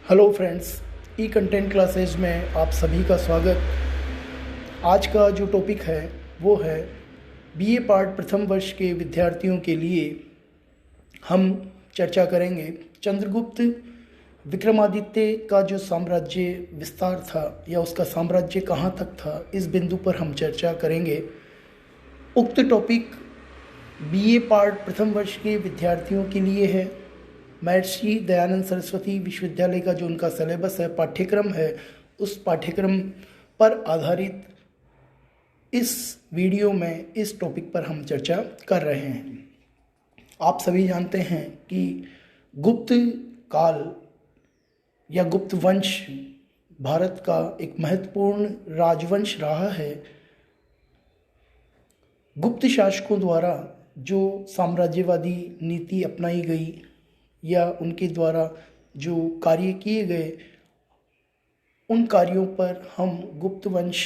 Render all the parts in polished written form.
Hello friends, ई content classes में आप सभी का स्वागत। आज का जो टॉपिक है वो है बीए पार्ट प्रथम वर्ष के विद्यार्थियों के लिए हम चर्चा करेंगे चंद्रगुप्त विक्रमादित्य का जो साम्राज्य विस्तार था या उसका साम्राज्य कहाँ तक था, इस बिंदु पर हम चर्चा करेंगे। उक्त टॉपिक बीए पार्ट प्रथम वर्ष के विद्यार्थियों के लिए है। महर्षि दयानंद सरस्वती विश्वविद्यालय का जो उनका सिलेबस है, पाठ्यक्रम है, उस पाठ्यक्रम पर आधारित इस वीडियो में इस टॉपिक पर हम चर्चा कर रहे हैं। आप सभी जानते हैं कि गुप्त काल या गुप्त वंश भारत का एक महत्वपूर्ण राजवंश रहा है। गुप्त शासकों द्वारा जो साम्राज्यवादी नीति अपनाई गई या उनके द्वारा जो कार्य किए गए, उन कार्यों पर हम गुप्त वंश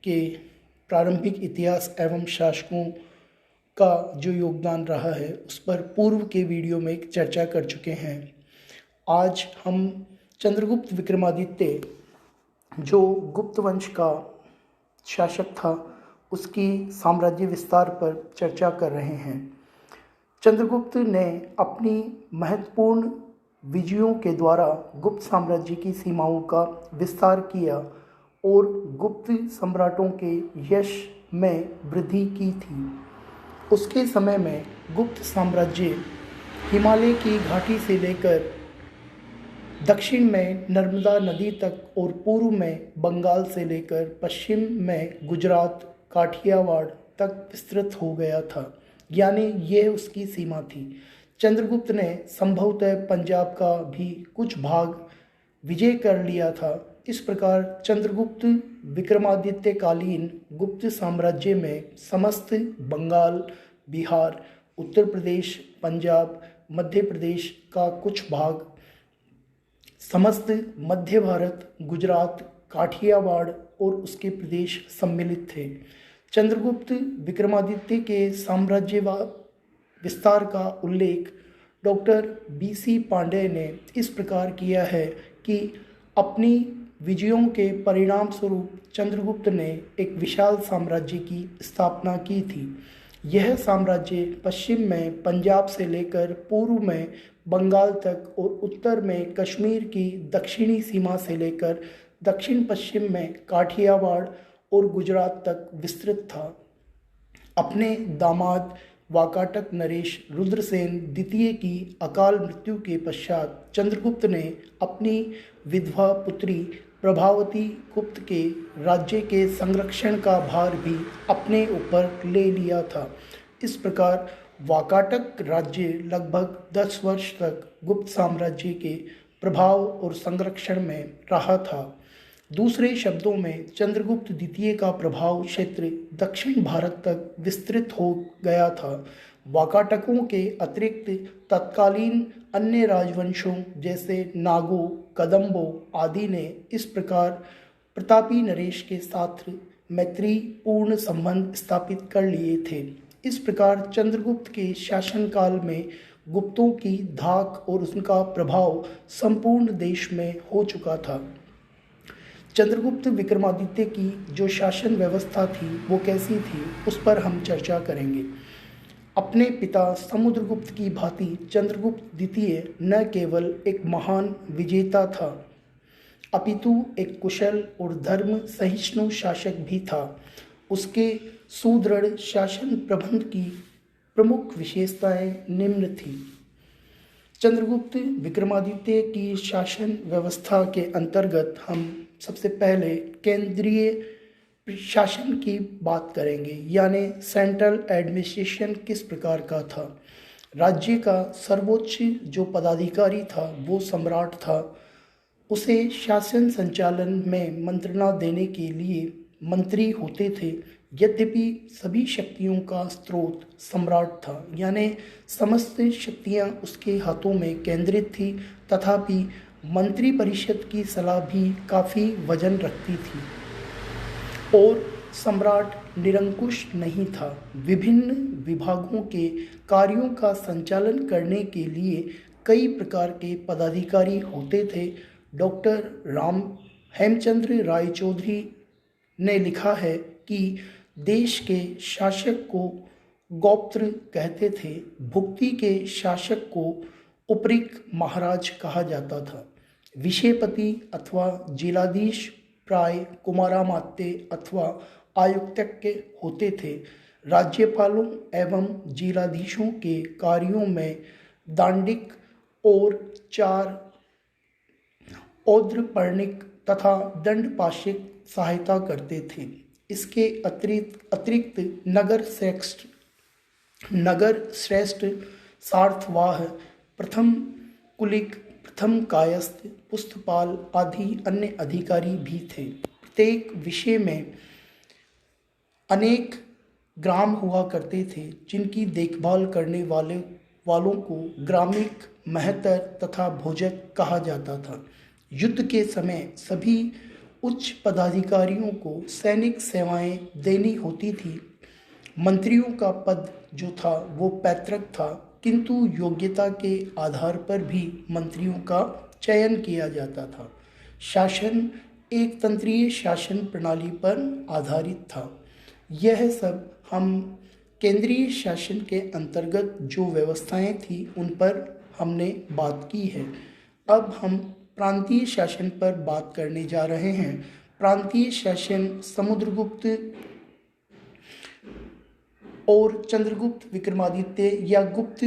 के प्रारंभिक इतिहास एवं शासकों का जो योगदान रहा है उस पर पूर्व के वीडियो में एक चर्चा कर चुके हैं। आज हम चंद्रगुप्त विक्रमादित्य जो गुप्त वंश का शासक था उसकी साम्राज्य विस्तार पर चर्चा कर रहे हैं। चंद्रगुप्त ने अपनी महत्वपूर्ण विजयों के द्वारा गुप्त साम्राज्य की सीमाओं का विस्तार किया और गुप्त सम्राटों के यश में वृद्धि की थी। उसके समय में गुप्त साम्राज्य हिमालय की घाटी से लेकर दक्षिण में नर्मदा नदी तक और पूर्व में बंगाल से लेकर पश्चिम में गुजरात काठियावाड़ तक विस्तृत हो गया था, यानी यह उसकी सीमा थी। चंद्रगुप्त ने संभवतः पंजाब का भी कुछ भाग विजय कर लिया था। इस प्रकार चंद्रगुप्त विक्रमादित्य कालीन गुप्त साम्राज्य में समस्त बंगाल, बिहार, उत्तर प्रदेश, पंजाब, मध्य प्रदेश का कुछ भाग, समस्त मध्य भारत, गुजरात, काठियावाड़ और उसके प्रदेश सम्मिलित थे। चंद्रगुप्त विक्रमादित्य के साम्राज्य विस्तार का उल्लेख डॉक्टर BC पांडे ने इस प्रकार किया है कि अपनी विजयों के परिणाम स्वरूप चंद्रगुप्त ने एक विशाल साम्राज्य की स्थापना की थी। यह साम्राज्य पश्चिम में पंजाब से लेकर पूर्व में बंगाल तक और उत्तर में कश्मीर की दक्षिणी सीमा से लेकर दक्षिण पश्चिम में काठियावाड़ और गुजरात तक विस्तृत था। अपने दामाद वाकाटक नरेश रुद्रसेन द्वितीय की अकाल मृत्यु के पश्चात चंद्रगुप्त ने अपनी विधवा पुत्री प्रभावती गुप्त के राज्य के संरक्षण का भार भी अपने ऊपर ले लिया था। इस प्रकार वाकाटक राज्य लगभग 10 वर्ष तक गुप्त साम्राज्य के प्रभाव और संरक्षण में रहा था। दूसरे शब्दों में चंद्रगुप्त द्वितीय का प्रभाव क्षेत्र दक्षिण भारत तक विस्तृत हो गया था। वाकाटकों के अतिरिक्त तत्कालीन अन्य राजवंशों जैसे नागों, कदम्बों आदि ने इस प्रकार प्रतापी नरेश के साथ मैत्रीपूर्ण संबंध स्थापित कर लिए थे। इस प्रकार चंद्रगुप्त के शासनकाल में गुप्तों की धाक और उनका प्रभाव संपूर्ण देश में हो चुका था। चंद्रगुप्त विक्रमादित्य की जो शासन व्यवस्था थी वो कैसी थी, उस पर हम चर्चा करेंगे। अपने पिता समुद्रगुप्त की भांति चंद्रगुप्त द्वितीय न केवल एक महान विजेता था अपितु एक कुशल और धर्म सहिष्णु शासक भी था। उसके सुदृढ़ शासन प्रबंध की प्रमुख विशेषताएं निम्न थी। चंद्रगुप्त विक्रमादित्य की शासन व्यवस्था के अंतर्गत हम सबसे पहले केंद्रीय शासन की बात करेंगे, यानी सेंट्रल एडमिनिस्ट्रेशन किस प्रकार का था। राज्य का सर्वोच्च जो पदाधिकारी था वो सम्राट था। उसे शासन संचालन में मंत्रणा देने के लिए मंत्री होते थे। यद्यपि सभी शक्तियों का स्रोत सम्राट था, यानी समस्त शक्तियां उसके हाथों में केंद्रित थी, तथापि मंत्री परिषद की सलाह भी काफ़ी वजन रखती थी और सम्राट निरंकुश नहीं था। विभिन्न विभागों के कार्यों का संचालन करने के लिए कई प्रकार के पदाधिकारी होते थे। डॉक्टर राम हेमचंद्र राय चौधरी ने लिखा है कि देश के शासक को गौप्त्र कहते थे, भुक्ति के शासक को उपरिक महाराज कहा जाता था। विषयपति अथवा जिलाधीश प्राय कुमारामात्य अथवा आयुक्तज्ञ होते थे। राज्यपालों एवं जिलाधीशों के कार्यों में दांडिक और चार औद्रपर्णिक तथा दंडपाशिक सहायता करते थे। इसके अतिरिक्त नगर श्रेष्ठ, सार्थवाह, प्रथम कुलिक, प्रथम कायस्थ, पुस्तपाल आदि अन्य अधिकारी भी थे। प्रत्येक विषय में अनेक ग्राम हुआ करते थे, जिनकी देखभाल करने वालों को ग्रामिक, महतर तथा भोजक कहा जाता था। युद्ध के समय सभी उच्च पदाधिकारियों को सैनिक सेवाएं देनी होती थी। मंत्रियों का पद जो था वो पैतृक था, किंतु योग्यता के आधार पर भी मंत्रियों का चयन किया जाता था। शासन एक तंत्रीय शासन प्रणाली पर आधारित था। यह सब हम केंद्रीय शासन के अंतर्गत जो व्यवस्थाएं थी उन पर हमने बात की है। अब हम प्रांतीय शासन पर बात करने जा रहे हैं। प्रांतीय शासन समुद्रगुप्त और चंद्रगुप्त विक्रमादित्य या गुप्त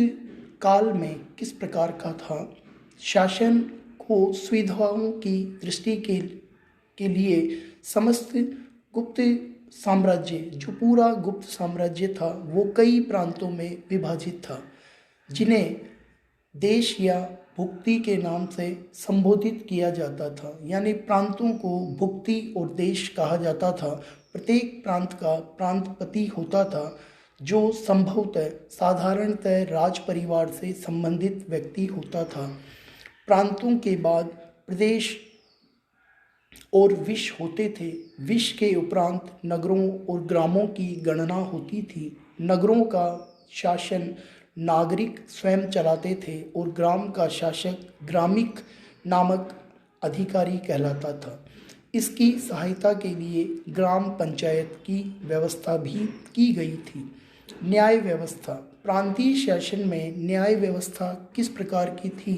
काल में किस प्रकार का था। शासन को सुविधाओं की दृष्टि के लिए समस्त गुप्त साम्राज्य, जो पूरा गुप्त साम्राज्य था, वो कई प्रांतों में विभाजित था, जिन्हें देश या भुक्ति के नाम से संबोधित किया जाता था। यानी प्रांतों को भुक्ति और देश कहा जाता था। प्रत्येक प्रांत का प्रांतपति होता था, जो संभवतः साधारणतः राज परिवार से संबंधित व्यक्ति होता था। प्रांतों के बाद प्रदेश और विश होते थे। विश के उपरांत नगरों और ग्रामों की गणना होती थी। नगरों का शासन नागरिक स्वयं चलाते थे और ग्राम का शासक ग्रामिक नामक अधिकारी कहलाता था। इसकी सहायता के लिए ग्राम पंचायत की व्यवस्था भी की गई थी। न्याय व्यवस्था। प्रांतीय शासन में न्याय व्यवस्था किस प्रकार की थी।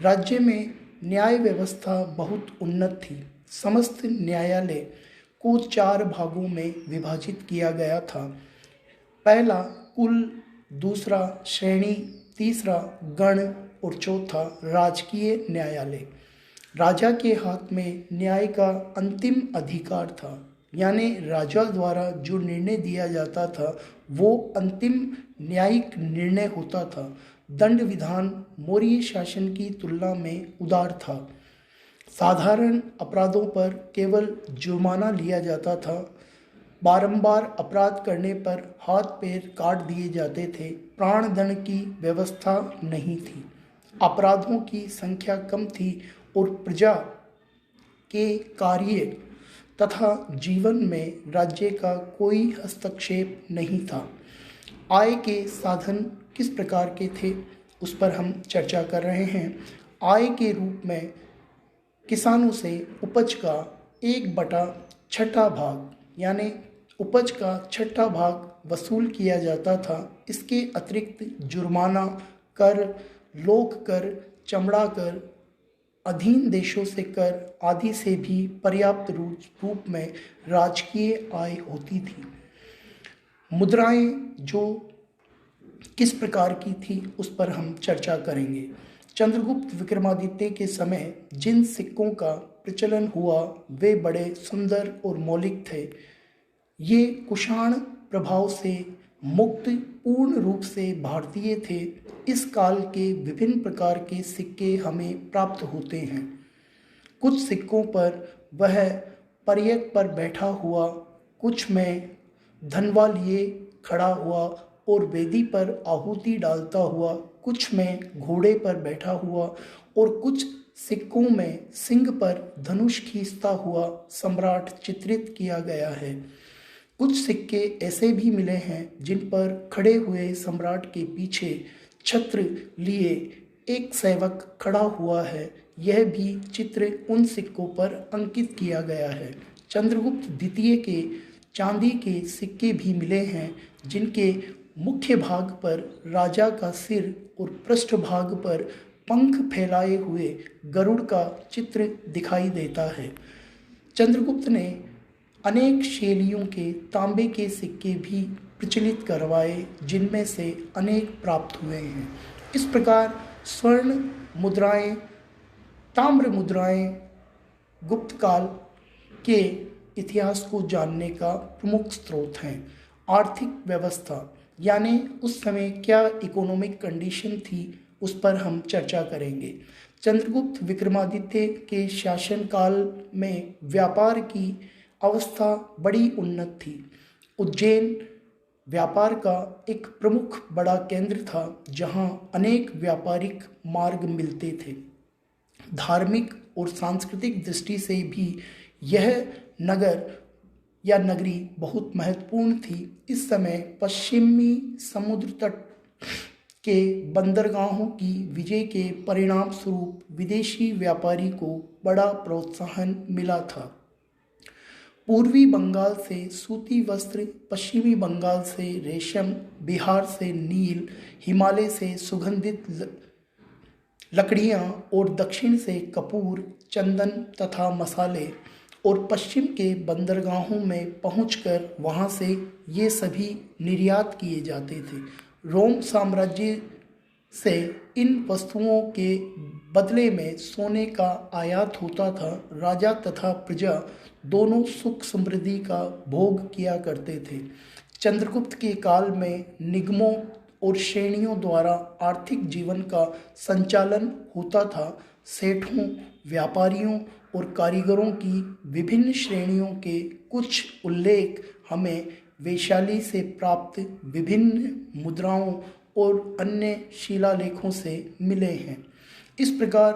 राज्य में न्याय व्यवस्था बहुत उन्नत थी। समस्त न्यायालय को 4 भागों में विभाजित किया गया था। पहला कुल, दूसरा श्रेणी, तीसरा गण और चौथा राजकीय न्यायालय। राजा के हाथ में न्याय का अंतिम अधिकार था, यानी राजा द्वारा जो निर्णय दिया जाता था वो अंतिम न्यायिक निर्णय होता था। दंड विधान मौर्य शासन की तुलना में उदार था। साधारण अपराधों पर केवल जुर्माना लिया जाता था। बारंबार अपराध करने पर हाथ पैर काट दिए जाते थे। प्राण दंड की व्यवस्था नहीं थी। अपराधों की संख्या कम थी और प्रजा के कार्य तथा जीवन में राज्य का कोई हस्तक्षेप नहीं था। आय के साधन किस प्रकार के थे उस पर हम चर्चा कर रहे हैं। आय के रूप में किसानों से उपज का 1/6 भाग, यानी उपज का 6ठा भाग वसूल किया जाता था। इसके अतिरिक्त जुर्माना, कर, लोक कर, चमड़ा कर, अधीन देशों से कर आदि से भी पर्याप्त रूप में राजकीय आय होती थी। मुद्राएं जो किस प्रकार की थी उस पर हम चर्चा करेंगे। चंद्रगुप्त विक्रमादित्य के समय जिन सिक्कों का प्रचलन हुआ वे बड़े सुंदर और मौलिक थे। ये कुषाण प्रभाव से मुक्त पूर्ण रूप से भारतीय थे। इस काल के विभिन्न प्रकार के सिक्के हमें प्राप्त होते हैं। कुछ सिक्कों पर वह पर्यक पर बैठा हुआ, कुछ में धनवा लिए खड़ा हुआ और वेदी पर आहुति डालता हुआ, कुछ में घोड़े पर बैठा हुआ और कुछ सिक्कों में सिंह पर धनुष खींचता हुआ सम्राट चित्रित किया गया है। कुछ सिक्के ऐसे भी मिले हैं जिन पर खड़े हुए सम्राट के पीछे छत्र लिए एक सेवक खड़ा हुआ है। यह भी चित्र उन सिक्कों पर अंकित किया गया है। चंद्रगुप्त द्वितीय के चांदी के सिक्के भी मिले हैं, जिनके मुख्य भाग पर राजा का सिर और पृष्ठ भाग पर पंख फैलाए हुए गरुड़ का चित्र दिखाई देता है। चंद्रगुप्त ने अनेक शैलियों के तांबे के सिक्के भी प्रचलित करवाए, जिनमें से अनेक प्राप्त हुए हैं। इस प्रकार स्वर्ण मुद्राएं, ताम्र मुद्राएं गुप्त काल के इतिहास को जानने का प्रमुख स्रोत हैं। आर्थिक व्यवस्था यानी उस समय क्या इकोनॉमिक कंडीशन थी, उस पर हम चर्चा करेंगे। चंद्रगुप्त विक्रमादित्य के शासनकाल में व्यापार की अवस्था बड़ी उन्नत थी। उज्जैन व्यापार का एक प्रमुख बड़ा केंद्र था, जहां अनेक व्यापारिक मार्ग मिलते थे। धार्मिक और सांस्कृतिक दृष्टि से भी यह नगर या नगरी बहुत महत्वपूर्ण थी। इस समय पश्चिमी समुद्र तट के बंदरगाहों की विजय के परिणाम स्वरूप विदेशी व्यापारी को बड़ा प्रोत्साहन मिला था। पूर्वी बंगाल से सूती वस्त्र, पश्चिमी बंगाल से रेशम, बिहार से नील, हिमालय से सुगंधित लकड़ियाँ और दक्षिण से कपूर, चंदन तथा मसाले और पश्चिम के बंदरगाहों में पहुंचकर वहां से ये सभी निर्यात किए जाते थे। रोम साम्राज्य से इन वस्तुओं के बदले में सोने का आयात होता था। राजा तथा प्रजा दोनों सुख समृद्धि का भोग किया करते थे। चंद्रगुप्त के काल में निगमों और श्रेणियों द्वारा आर्थिक जीवन का संचालन होता था। सेठों, व्यापारियों और कारीगरों की विभिन्न श्रेणियों के कुछ उल्लेख हमें वैशाली से प्राप्त विभिन्न मुद्राओं और अन्य शिलालेखों से मिले हैं। इस प्रकार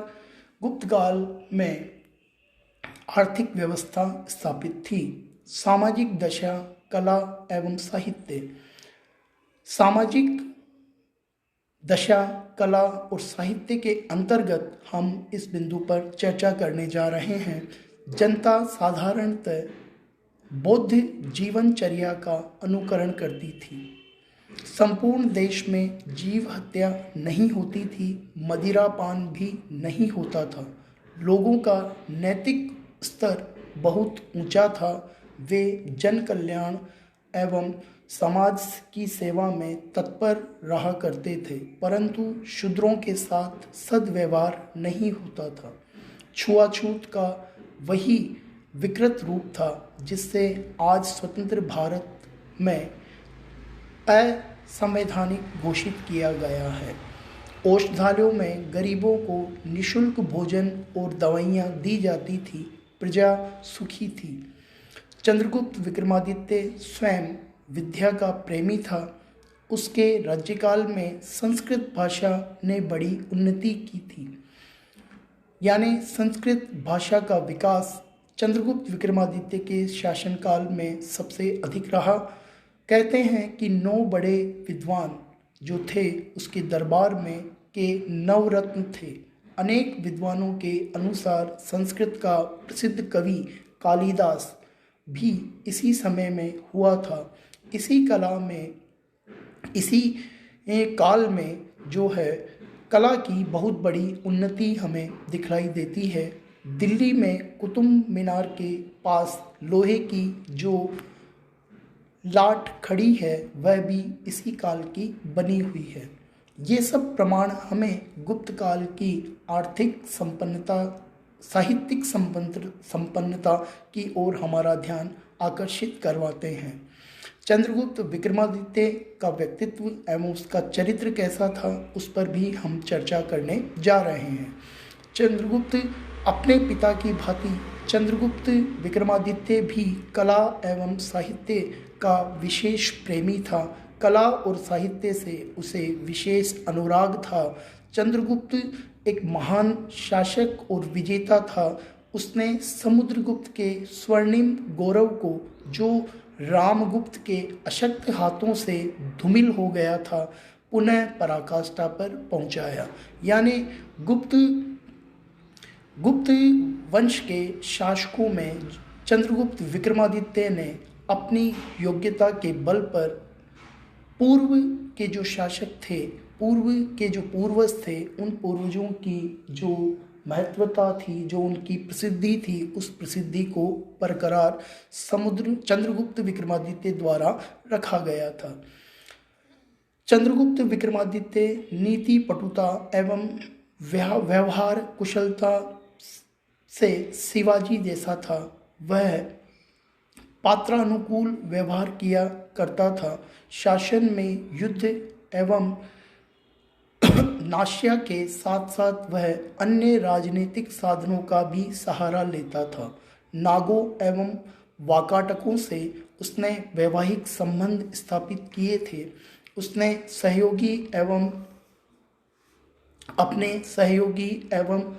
गुप्त काल में आर्थिक व्यवस्था स्थापित थी। सामाजिक दशा, कला एवं साहित्य। सामाजिक दशा, कला और साहित्य के अंतर्गत हम इस बिंदु पर चर्चा करने जा रहे हैं। जनता साधारणतः बौद्ध जीवनचर्या का अनुकरण करती थी। संपूर्ण देश में जीव हत्या नहीं होती थी, मदिरापान भी नहीं होता था। लोगों का नैतिक स्तर बहुत ऊंचा था। वे जन कल्याण एवं समाज की सेवा में तत्पर रहा करते थे, परंतु शूद्रों के साथ सद्व्यवहार नहीं होता था। छुआछूत का वही विकृत रूप था जिससे आज स्वतंत्र भारत में असंवैधानिक घोषित किया गया है। औषधालयों में गरीबों को निःशुल्क भोजन और दवाइयाँ दी जाती थी। प्रजा सुखी थी। चंद्रगुप्त विक्रमादित्य स्वयं विद्या का प्रेमी था। उसके राज्यकाल में संस्कृत भाषा ने बड़ी उन्नति की थी, यानी संस्कृत भाषा का विकास चंद्रगुप्त विक्रमादित्य के शासनकाल में सबसे अधिक रहा। कहते हैं कि 9 बड़े विद्वान जो थे उसके दरबार में के नवरत्न थे। अनेक विद्वानों के अनुसार संस्कृत का प्रसिद्ध कवि कालिदास भी इसी समय में हुआ था। इसी काल में जो है कला की बहुत बड़ी उन्नति हमें दिखलाई देती है। दिल्ली में कुतुब मीनार के पास लोहे की जो लाट खड़ी है वह भी इसी काल की बनी हुई है। ये सब प्रमाण हमें गुप्त काल की आर्थिक संपन्नता, साहित्यिक संपन्नता की ओर हमारा ध्यान आकर्षित करवाते हैं। चंद्रगुप्त विक्रमादित्य का व्यक्तित्व एवं उसका चरित्र कैसा था, उस पर भी हम चर्चा करने जा रहे हैं। चंद्रगुप्त अपने पिता की भांति चंद्रगुप्त विक्रमादित्य भी कला एवं साहित्य का विशेष प्रेमी था। कला और साहित्य से उसे विशेष अनुराग था। चंद्रगुप्त एक महान शासक और विजेता था। उसने समुद्रगुप्त के स्वर्णिम गौरव को, जो रामगुप्त के अशक्त हाथों से धूमिल हो गया था, पुनः पराकाष्ठा पर पहुंचाया। यानी गुप्त गुप्त वंश के शासकों में चंद्रगुप्त विक्रमादित्य ने अपनी योग्यता के बल पर पूर्व के जो शासक थे, पूर्व के जो पूर्वज थे, उन पूर्वजों की जो महत्वता थी, जो उनकी प्रसिद्धि थी, उस प्रसिद्धि को बरकरार चंद्रगुप्त विक्रमादित्य द्वारा रखा गया था। चंद्रगुप्त विक्रमादित्य नीति पटुता एवं व्यवहार कुशलता से शिवाजी जैसा था। वह पात्रानुकूल व्यवहार किया करता था। शासन में युद्ध एवं नाश्या के साथ साथ वह अन्य राजनीतिक साधनों का भी सहारा लेता था। नागों एवं वाकाटकों से उसने वैवाहिक संबंध स्थापित किए थे। उसने अपने सहयोगी एवं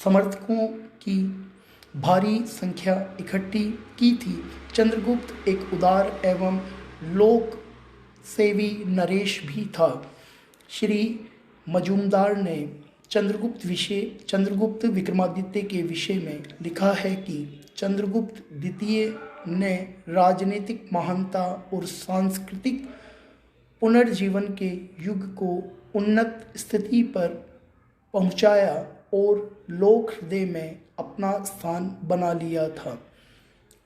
समर्थकों की भारी संख्या इकट्ठी की थी। चंद्रगुप्त एक उदार एवं लोक सेवी नरेश भी था। श्री मजूमदार ने चंद्रगुप्त विक्रमादित्य के विषय में लिखा है कि चंद्रगुप्त द्वितीय ने राजनीतिक महानता और सांस्कृतिक पुनर्जीवन के युग को उन्नत स्थिति पर पहुंचाया और लोक हृदय में अपना स्थान बना लिया था।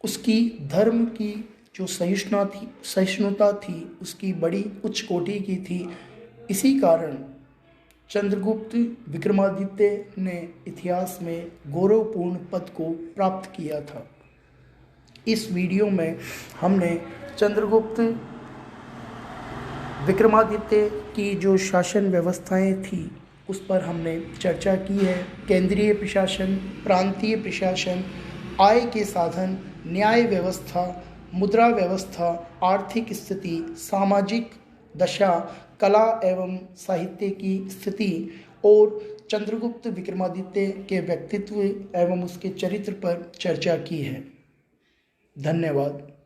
उसकी धर्म की जो सहिष्णुता थी, उसकी बड़ी उच्च कोटि की थी। इसी कारण चंद्रगुप्त विक्रमादित्य ने इतिहास में गौरवपूर्ण पद को प्राप्त किया था। इस वीडियो में हमने चंद्रगुप्त विक्रमादित्य की जो शासन व्यवस्थाएं थी, उस पर हमने चर्चा की है। केंद्रीय प्रशासन, प्रांतीय प्रशासन, आय के साधन, न्याय व्यवस्था, मुद्रा व्यवस्था, आर्थिक स्थिति, सामाजिक दशा, कला एवं साहित्य की स्थिति और चंद्रगुप्त विक्रमादित्य के व्यक्तित्व एवं उसके चरित्र पर चर्चा की है। धन्यवाद।